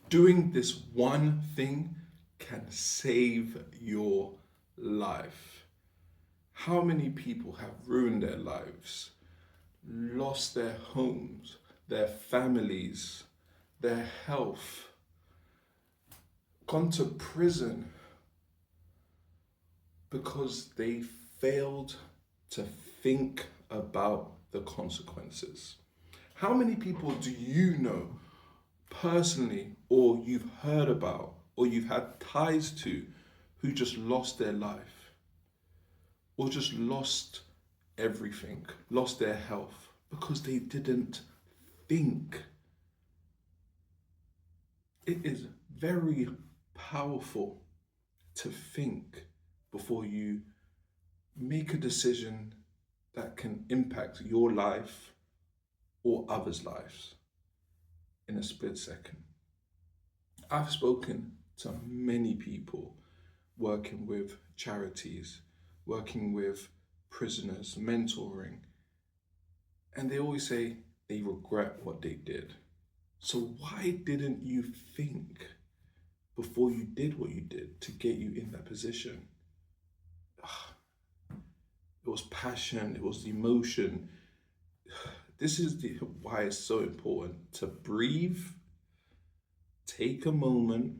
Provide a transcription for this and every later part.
Doing this one thing can save your life. How many people have ruined their lives, lost their homes, their families, their health, gone to prison because they failed to think about the consequences? How many people do you know personally, or you've heard about, or you've had ties to, who just lost their life, or just lost everything, lost their health because they didn't think? It is very powerful to think before you make a decision that can impact your life or others' lives in a split second. I've spoken to many people working with charities, working with prisoners, mentoring, and they always say they regret what they did. So, why didn't you think before you did what you did to get you in that position? It was passion, it was emotion. This is why it's so important to breathe, take a moment,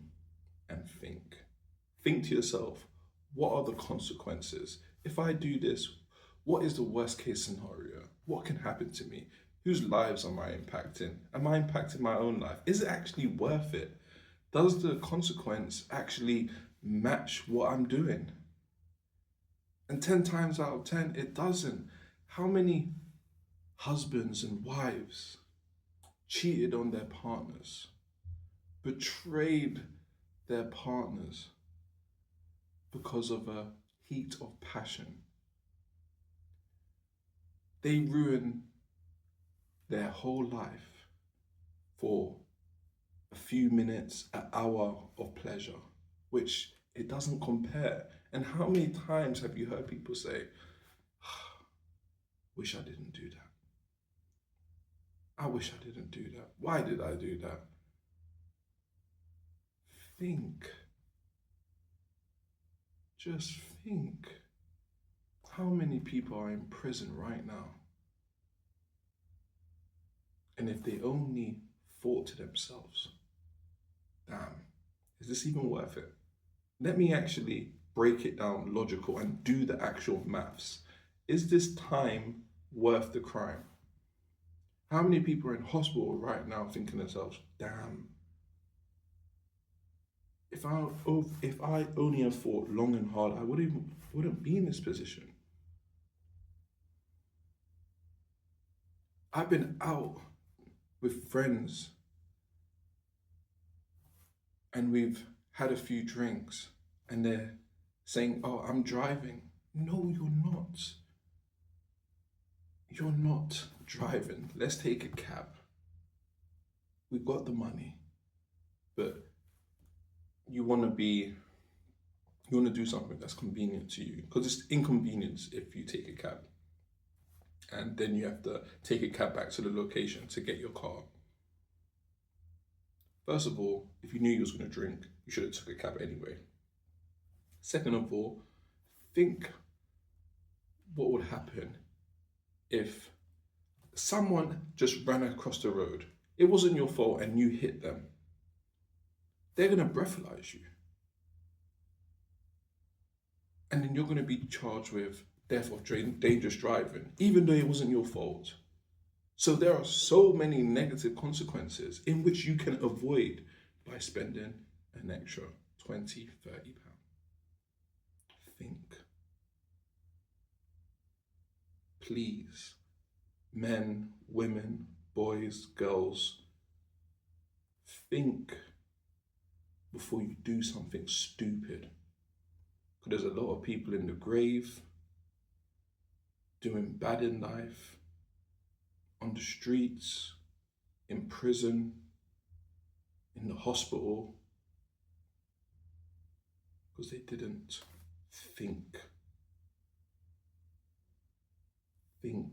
and think. Think to yourself, what are the consequences? If I do this, what is the worst case scenario? What can happen to me? Whose lives am I impacting? Am I impacting my own life? Is it actually worth it? Does the consequence actually match what I'm doing? And 10 times out of 10, it doesn't. How many husbands and wives cheated on their partners, betrayed their partners because of a heat of passion? They ruin their whole life for a few minutes, an hour of pleasure, which it doesn't compare. And how many times have you heard people say, wish I didn't do that. I wish I didn't do that. Why did I do that? Think. Just think. How many people are in prison right now? And if they only thought to themselves, damn, is this even worth it? Let me actually break it down logical and do the actual maths. Is this time worth the crime? How many people are in hospital right now thinking to themselves, damn, if I only had thought long and hard, I wouldn't be in this position. I've been out with friends and we've had a few drinks and they're saying, oh, I'm driving. No, you're not. You're not driving. Let's take a cab. We've got the money, but you want to do something that's convenient to you, because it's inconvenience if you take a cab and then you have to take a cab back to the location to get your car. First of all, if you knew you was going to drink, you should have took a cab anyway. Second of all, think what would happen if someone just ran across the road. It wasn't your fault and you hit them. They're going to breathalyze you. And then you're going to be charged with death of dangerous driving, even though it wasn't your fault. So there are so many negative consequences in which you can avoid by spending an extra 20, 30 pounds. Think. Please, men, women, boys, girls, think before you do something stupid. Because there's a lot of people in the grave, doing bad in life, on the streets, in prison, in the hospital, because they didn't think. Think.